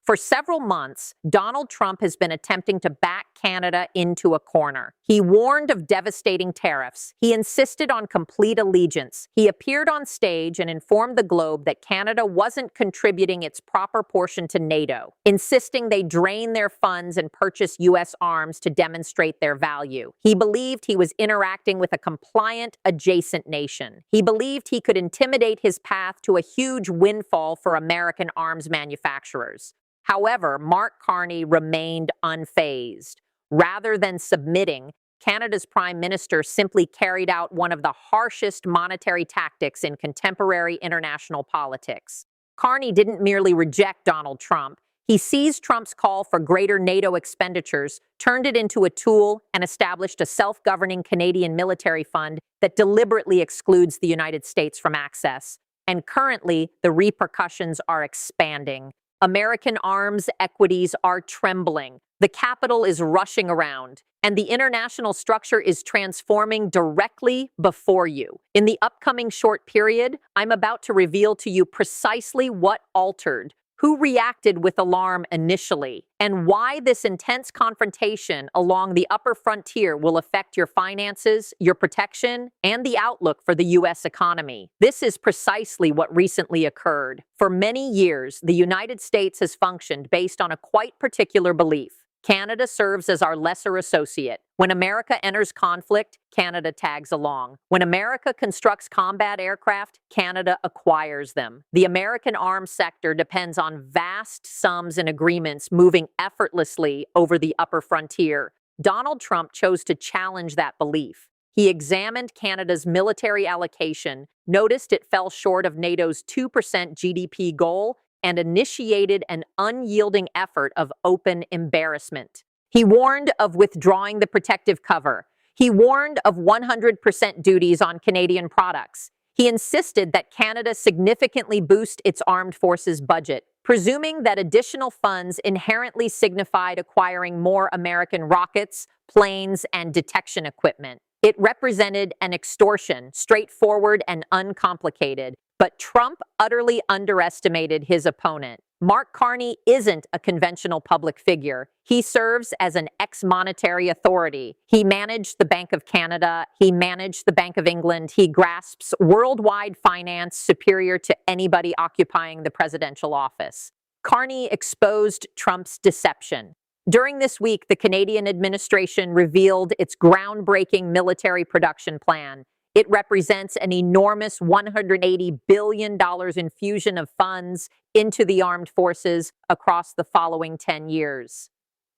For several months, Donald Trump has been attempting to back Canada into a corner. He warned of devastating tariffs. He insisted on complete allegiance. He appeared on stage and informed the globe that Canada wasn't contributing its proper portion to NATO, insisting they drain their funds and purchase U.S. arms to demonstrate their value. He believed he was interacting with a compliant, adjacent nation. He believed he could intimidate his path to a huge windfall for American arms manufacturers. However, Mark Carney remained unfazed. Rather than submitting, Canada's Prime Minister simply carried out one of the harshest monetary tactics in contemporary international politics. Carney didn't merely reject Donald Trump. He seized Trump's call for greater NATO expenditures, turned it into a tool, and established a self-governing Canadian military fund that deliberately excludes the United States from access. And currently, the repercussions are expanding. American arms equities are trembling. The capital is rushing around, and the international structure is transforming directly before you. In the upcoming short period, I'm about to reveal to you precisely what altered, who reacted with alarm initially, and why this intense confrontation along the upper frontier will affect your finances, your protection, and the outlook for the U.S. economy. This is precisely what recently occurred. For many years, the United States has functioned based on a quite particular belief. Canada serves as our lesser associate. When America enters conflict, Canada tags along. When America constructs combat aircraft, Canada acquires them. The American arms sector depends on vast sums and agreements moving effortlessly over the upper frontier. Donald Trump chose to challenge that belief. He examined Canada's military allocation, noticed it fell short of NATO's 2% GDP goal, and initiated an unyielding effort of open embarrassment. He warned of withdrawing the protective cover. He warned of 100% duties on Canadian products. He insisted that Canada significantly boost its armed forces budget, presuming that additional funds inherently signified acquiring more American rockets, planes, and detection equipment. It represented an extortion, straightforward and uncomplicated. But Trump utterly underestimated his opponent. Mark Carney isn't a conventional public figure. He serves as an ex-monetary authority. He managed the Bank of Canada. He managed the Bank of England. He grasps worldwide finance superior to anybody occupying the presidential office. Carney exposed Trump's deception. During this week, the Canadian administration revealed its groundbreaking military production plan. It represents an enormous $180 billion infusion of funds into the armed forces across the following 10 years.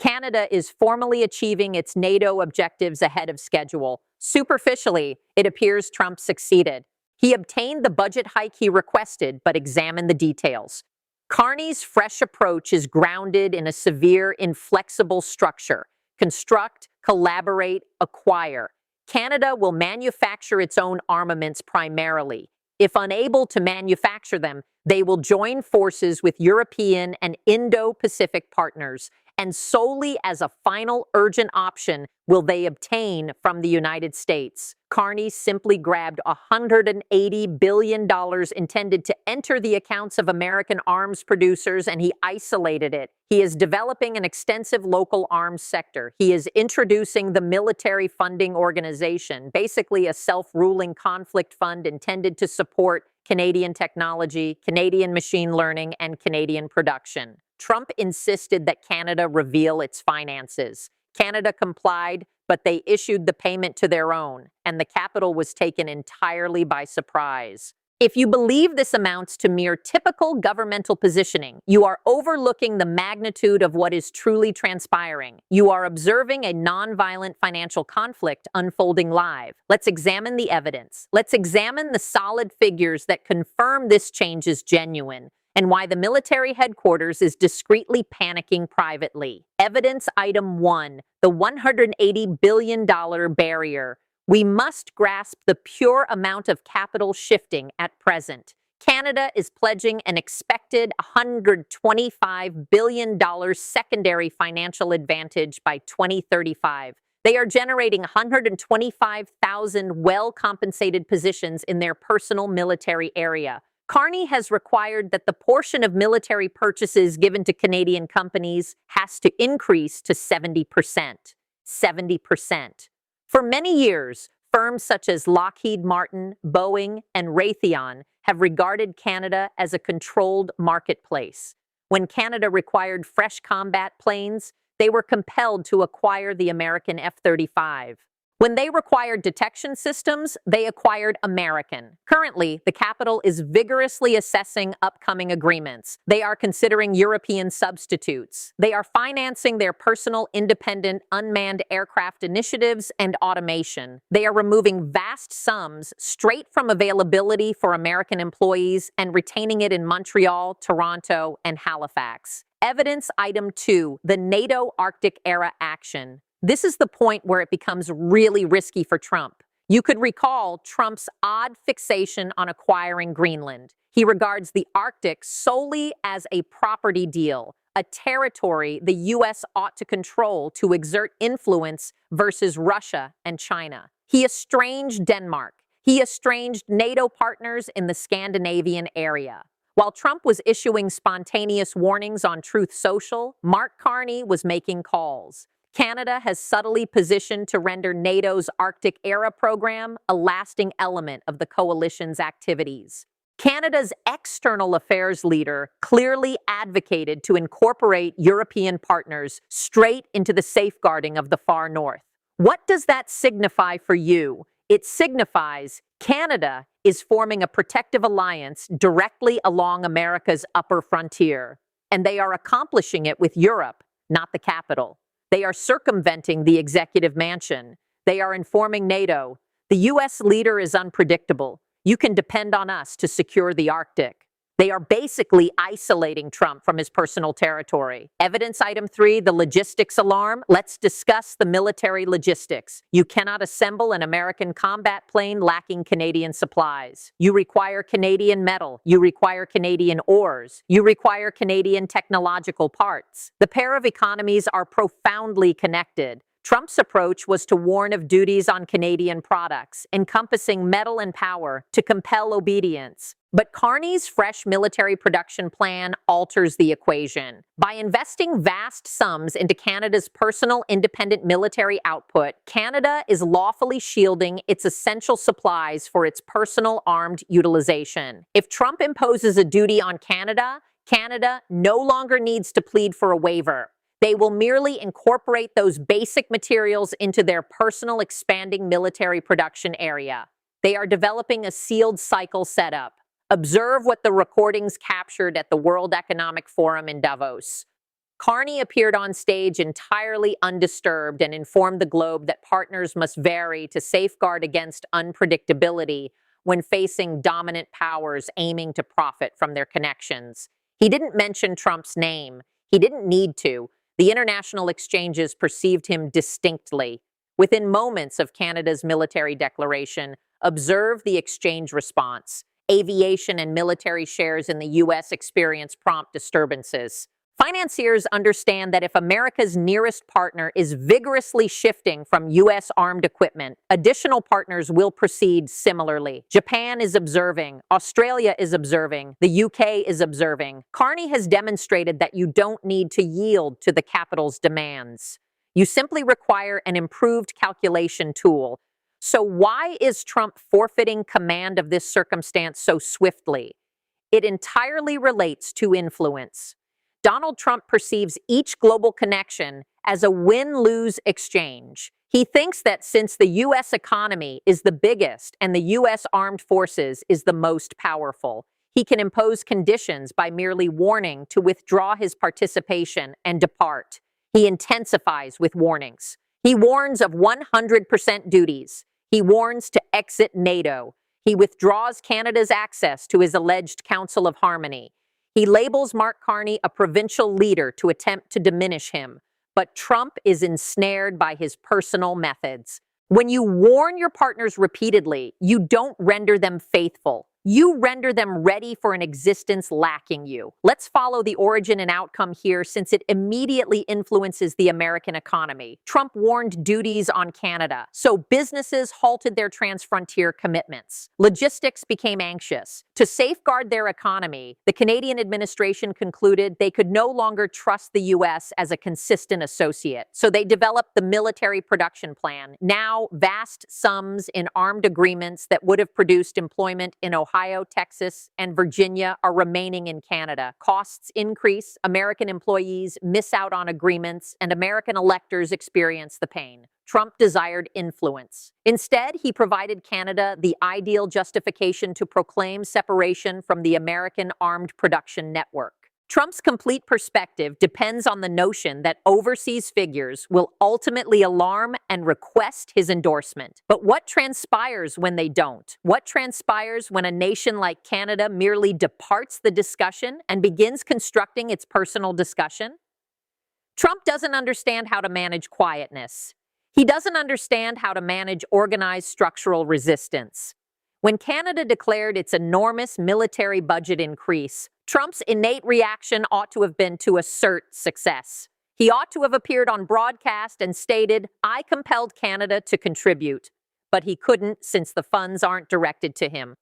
Canada is formally achieving its NATO objectives ahead of schedule. Superficially, it appears Trump succeeded. He obtained the budget hike he requested, but examine the details. Carney's fresh approach is grounded in a severe, inflexible structure: construct, collaborate, acquire. Canada will manufacture its own armaments primarily. If unable to manufacture them, they will join forces with European and Indo-Pacific partners, and solely as a final urgent option will they obtain from the United States. Carney simply grabbed $180 billion intended to enter the accounts of American arms producers, and he isolated it. He is developing an extensive local arms sector. He is introducing the Military Funding Organization, basically a self-ruling conflict fund intended to support Canadian technology, Canadian machine learning, and Canadian production. Trump insisted that Canada reveal its finances. Canada complied, but they issued the payment to their own, and the capital was taken entirely by surprise. If you believe this amounts to mere typical governmental positioning, you are overlooking the magnitude of what is truly transpiring. You are observing a nonviolent financial conflict unfolding live. Let's examine the evidence. Let's examine the solid figures that confirm this change is genuine, and why the military headquarters is discreetly panicking privately. Evidence item 1, the $180 billion barrier. We must grasp the pure amount of capital shifting at present. Canada is pledging an expected $125 billion secondary financial advantage by 2035. They are generating 125,000 well-compensated positions in their personal military area. Carney has required that the portion of military purchases given to Canadian companies has to increase to 70%. 70%. For many years, firms such as Lockheed Martin, Boeing, and Raytheon have regarded Canada as a controlled marketplace. When Canada required fresh combat planes, they were compelled to acquire the American F-35. When they required detection systems, they acquired American. Currently, the capital is vigorously assessing upcoming agreements. They are considering European substitutes. They are financing their personal independent unmanned aircraft initiatives and automation. They are removing vast sums straight from availability for American employees and retaining it in Montreal, Toronto, and Halifax. Evidence item 2, the NATO Arctic era action. This is the point where it becomes really risky for Trump. You could recall Trump's odd fixation on acquiring Greenland. He regards the Arctic solely as a property deal, a territory the U.S. ought to control to exert influence versus Russia and China. He estranged Denmark. He estranged NATO partners in the Scandinavian area. While Trump was issuing spontaneous warnings on Truth Social, Mark Carney was making calls. Canada has subtly positioned to render NATO's Arctic era program a lasting element of the coalition's activities. Canada's external affairs leader clearly advocated to incorporate European partners straight into the safeguarding of the far north. What does that signify for you? It signifies Canada is forming a protective alliance directly along America's upper frontier, and they are accomplishing it with Europe, not the capital. They are circumventing the executive mansion. They are informing NATO. The U.S. leader is unpredictable. You can depend on us to secure the Arctic. They are basically isolating Trump from his personal territory. Evidence item 3, the logistics alarm. Let's discuss the military logistics. You cannot assemble an American combat plane lacking Canadian supplies. You require Canadian metal. You require Canadian ores. You require Canadian technological parts. The pair of economies are profoundly connected. Trump's approach was to warn of duties on Canadian products, encompassing metal and power, to compel obedience. But Carney's fresh military production plan alters the equation. By investing vast sums into Canada's personal independent military output, Canada is lawfully shielding its essential supplies for its personal armed utilization. If Trump imposes a duty on Canada, Canada no longer needs to plead for a waiver. They will merely incorporate those basic materials into their personal expanding military production area. They are developing a sealed cycle setup. Observe what the recordings captured at the World Economic Forum in Davos. Carney appeared on stage entirely undisturbed and informed the globe that partners must vary to safeguard against unpredictability when facing dominant powers aiming to profit from their connections. He didn't mention Trump's name. He didn't need to. The international exchanges perceived him distinctly. Within moments of Canada's military declaration, observe the exchange response. Aviation and military shares in the U.S. experience prompt disturbances. Financiers understand that if America's nearest partner is vigorously shifting from U.S. armed equipment, additional partners will proceed similarly. Japan is observing. Australia is observing. The UK is observing. Carney has demonstrated that you don't need to yield to the capital's demands. You simply require an improved calculation tool. So why is Trump forfeiting command of this circumstance so swiftly? It entirely relates to influence. Donald Trump perceives each global connection as a win-lose exchange. He thinks that since the U.S. economy is the biggest and the U.S. armed forces is the most powerful, he can impose conditions by merely warning to withdraw his participation and depart. He intensifies with warnings. He warns of 100% duties. He warns to exit NATO. He withdraws Canada's access to his alleged Council of Harmony. He labels Mark Carney a provincial leader to attempt to diminish him, but Trump is ensnared by his personal methods. When you warn your partners repeatedly, you don't render them faithful. You render them ready for an existence lacking you. Let's follow the origin and outcome here since it immediately influences the American economy. Trump warned duties on Canada, so businesses halted their transfrontier commitments. Logistics became anxious. To safeguard their economy, the Canadian administration concluded they could no longer trust the U.S. as a consistent associate, so they developed the military production plan, now vast sums in armed agreements that would have produced employment in Ohio, Texas, and Virginia are remaining in Canada. Costs increase, American employees miss out on agreements, and American electors experience the pain. Trump desired influence. Instead, he provided Canada the ideal justification to proclaim separation from the American armed production network. Trump's complete perspective depends on the notion that overseas figures will ultimately alarm and request his endorsement. But what transpires when they don't? What transpires when a nation like Canada merely departs the discussion and begins constructing its personal discussion? Trump doesn't understand how to manage quietness. He doesn't understand how to manage organized structural resistance. When Canada declared its enormous military budget increase, Trump's innate reaction ought to have been to assert success. He ought to have appeared on broadcast and stated, "I compelled Canada to contribute." But he couldn't since the funds aren't directed to him.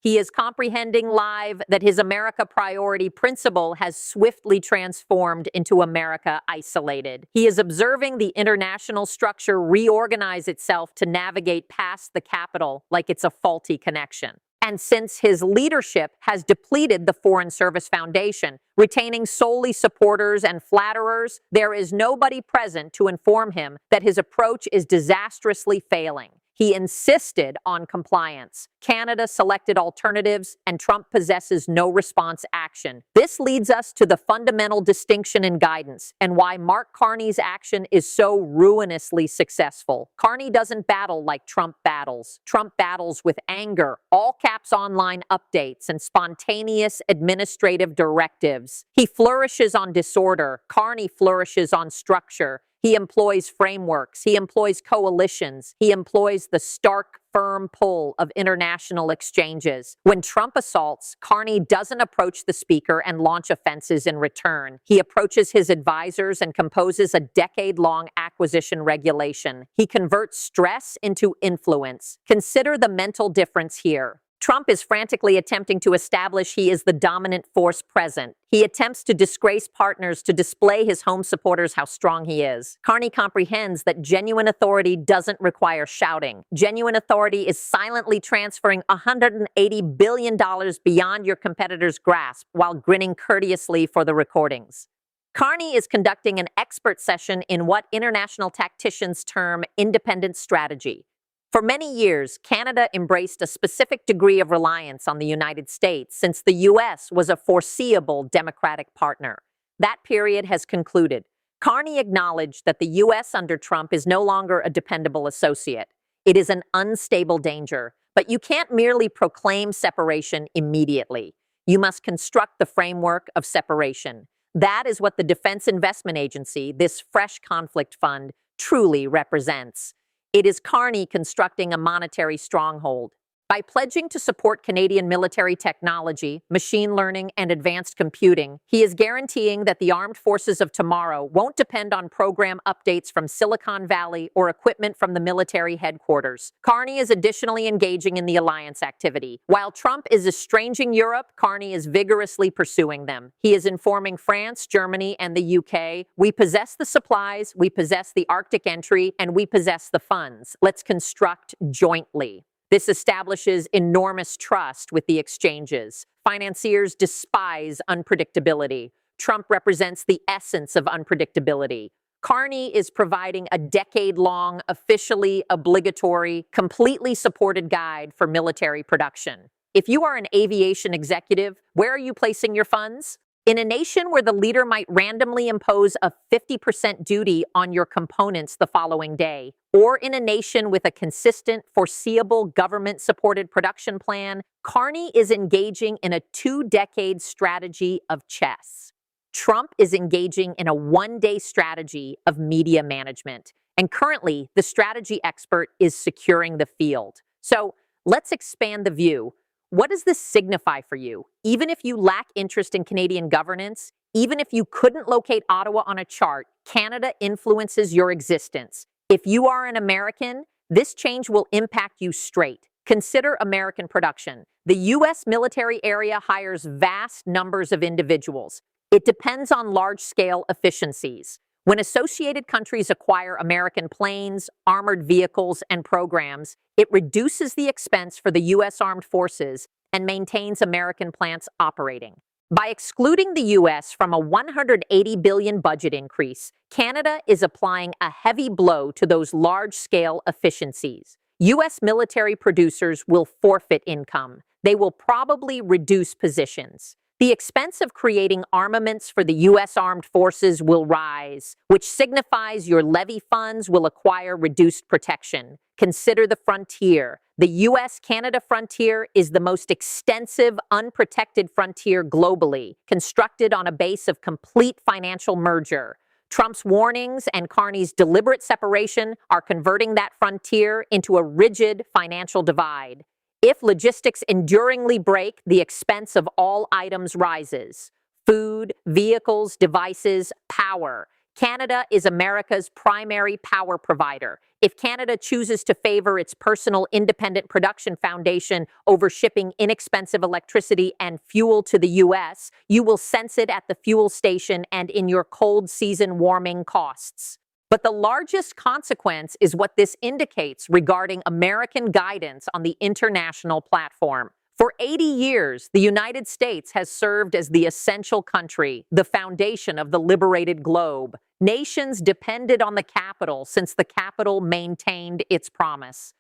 He is comprehending live that his America priority principle has swiftly transformed into America isolated. He is observing the international structure reorganize itself to navigate past the capital like it's a faulty connection. And since his leadership has depleted the Foreign Service Foundation, retaining solely supporters and flatterers, there is nobody present to inform him that his approach is disastrously failing. He insisted on compliance. Canada selected alternatives, and Trump possesses no response action. This leads us to the fundamental distinction in guidance and why Mark Carney's action is so ruinously successful. Carney doesn't battle like Trump battles. Trump battles with anger, all caps online updates, and spontaneous administrative directives. He flourishes on disorder. Carney flourishes on structure. He employs frameworks. He employs coalitions. He employs the stark, firm pull of international exchanges. When Trump assaults, Carney doesn't approach the speaker and launch offenses in return. He approaches his advisors and composes a decade-long acquisition regulation. He converts stress into influence. Consider the mental difference here. Trump is frantically attempting to establish he is the dominant force present. He attempts to disgrace partners to display his home supporters how strong he is. Carney comprehends that genuine authority doesn't require shouting. Genuine authority is silently transferring $180 billion beyond your competitor's grasp while grinning courteously for the recordings. Carney is conducting an expert session in what international tacticians term independent strategy. For many years, Canada embraced a specific degree of reliance on the United States since the U.S. was a foreseeable democratic partner. That period has concluded. Carney acknowledged that the U.S. under Trump is no longer a dependable associate. It is an unstable danger, but you can't merely proclaim separation immediately. You must construct the framework of separation. That is what the Defense Investment Agency, this fresh conflict fund, truly represents. It is Carney constructing a monetary stronghold. By pledging to support Canadian military technology, machine learning, and advanced computing, he is guaranteeing that the armed forces of tomorrow won't depend on program updates from Silicon Valley or equipment from the military headquarters. Carney is additionally engaging in the alliance activity. While Trump is estranging Europe, Carney is vigorously pursuing them. He is informing France, Germany, and the UK, "We possess the supplies, we possess the Arctic entry, and we possess the funds. Let's construct jointly." This establishes enormous trust with the exchanges. Financiers despise unpredictability. Trump represents the essence of unpredictability. Carney is providing a decade-long, officially obligatory, completely supported guide for military production. If you are an aviation executive, where are you placing your funds? In a nation where the leader might randomly impose a 50% duty on your components the following day, or in a nation with a consistent, foreseeable government-supported production plan, Carney is engaging in a 2-decade strategy of chess. Trump is engaging in a 1-day strategy of media management, and currently the strategy expert is securing the field. So let's expand the view. what does this signify for you? Even if you lack interest in Canadian governance, even if you couldn't locate Ottawa on a chart, Canada influences your existence. If you are an American, this change will impact you straight. Consider American production. The U.S. military area hires vast numbers of individuals. It depends on large-scale efficiencies. When associated countries acquire American planes, armored vehicles, and programs, it reduces the expense for the U.S. Armed Forces and maintains American plants operating. By excluding the U.S. from a $180 billion budget increase, Canada is applying a heavy blow to those large-scale efficiencies. U.S. military producers will forfeit income. They will probably reduce positions. The expense of creating armaments for the U.S. Armed Forces will rise, which signifies your levy funds will acquire reduced protection. Consider the frontier. The U.S.-Canada frontier is the most extensive, unprotected frontier globally, constructed on a base of complete financial merger. Trump's warnings and Carney's deliberate separation are converting that frontier into a rigid financial divide. If logistics enduringly break, the expense of all items rises. Food, vehicles, devices, power. Canada is America's primary power provider. If Canada chooses to favor its personal independent production foundation over shipping inexpensive electricity and fuel to the U.S., you will sense it at the fuel station and in your cold season warming costs. But the largest consequence is what this indicates regarding American guidance on the international platform. For 80 years, the United States has served as the essential country, the foundation of the liberated globe. Nations depended on the capital since the capital maintained its promise.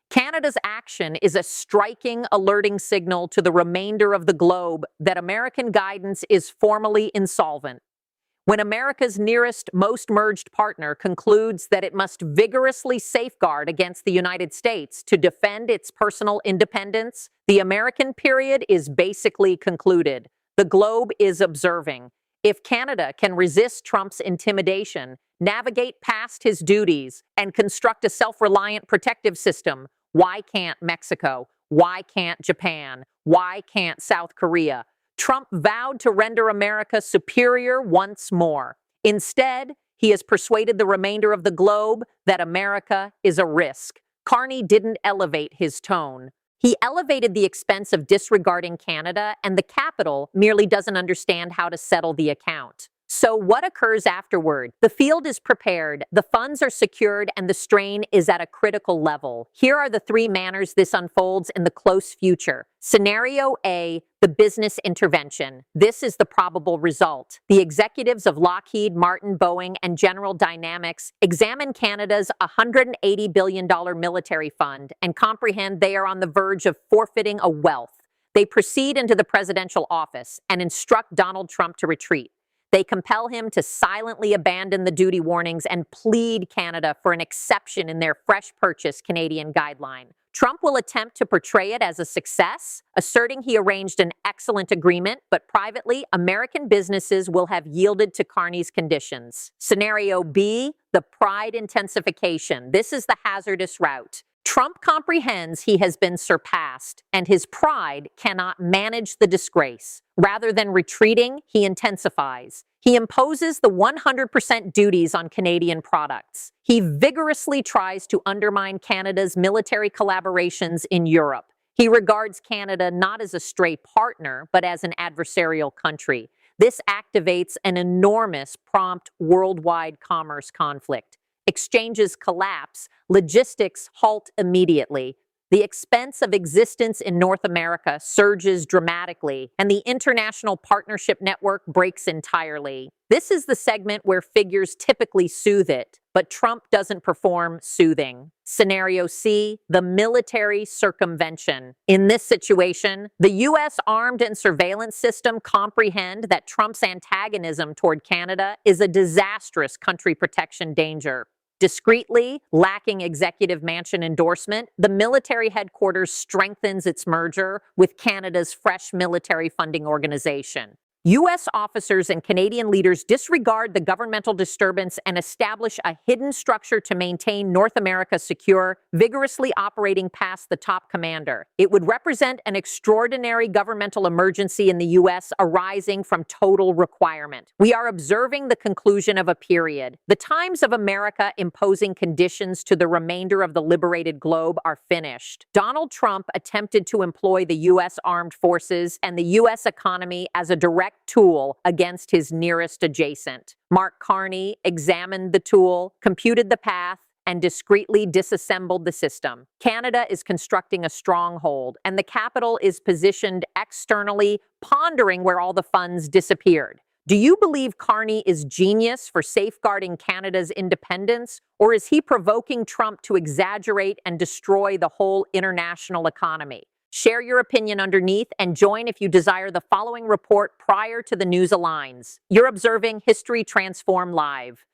Canada's action is a striking, alerting signal to the remainder of the globe that American guidance is formally insolvent. When America's nearest, most merged partner concludes that it must vigorously safeguard against the United States to defend its personal independence, the American period is basically concluded. The globe is observing. If Canada can resist Trump's intimidation, navigate past his duties, and construct a self-reliant protective system, why can't Mexico? Why can't Japan? Why can't South Korea? Trump vowed to render America superior once more. Instead, he has persuaded the remainder of the globe that America is a risk. Carney didn't elevate his tone. He elevated the expense of disregarding Canada, and the capital merely doesn't understand how to settle the account. So what occurs afterward? The field is prepared, the funds are secured, and the strain is at a critical level. Here are the three manners this unfolds in the close future. Scenario A, the business intervention. This is the probable result. The executives of Lockheed Martin, Boeing, and General Dynamics examine Canada's $180 billion military fund and comprehend they are on the verge of forfeiting a wealth. They proceed into the presidential office and instruct Donald Trump to retreat. They compel him to silently abandon the duty warnings and plead Canada for an exception in their fresh purchase Canadian guideline. Trump will attempt to portray it as a success, asserting he arranged an excellent agreement, but privately, American businesses will have yielded to Carney's conditions. Scenario B, the pride intensification. This is the hazardous route. Trump comprehends he has been surpassed, and his pride cannot manage the disgrace. Rather than retreating, he intensifies. He imposes the 100% duties on Canadian products. He vigorously tries to undermine Canada's military collaborations in Europe. He regards Canada not as a stray partner, but as an adversarial country. This activates an enormous, prompt, worldwide commerce conflict. Exchanges collapse, logistics halt immediately. The expense of existence in North America surges dramatically, and the international partnership network breaks entirely. This is the segment where figures typically soothe it, but Trump doesn't perform soothing. Scenario C, the military circumvention. In this situation, the U.S. armed and surveillance system comprehend that Trump's antagonism toward Canada is a disastrous country protection danger. Discreetly, lacking executive mansion endorsement, the military headquarters strengthens its merger with Canada's fresh military funding organization. U.S. officers and Canadian leaders disregard the governmental disturbance and establish a hidden structure to maintain North America secure, vigorously operating past the top commander. It would represent an extraordinary governmental emergency in the U.S. arising from total requirement. We are observing the conclusion of a period. The times of America imposing conditions to the remainder of the liberated globe are finished. Donald Trump attempted to employ the U.S. armed forces and the U.S. economy as a direct tool against his nearest adjacent. Mark Carney examined the tool, computed the path, and discreetly disassembled the system. Canada is constructing a stronghold, and the capital is positioned externally, pondering where all the funds disappeared. Do you believe Carney is genius for safeguarding Canada's independence, or is he provoking Trump to exaggerate and destroy the whole international economy? Share your opinion underneath and join if you desire the following report prior to the news aligns. You're observing History Transform Live.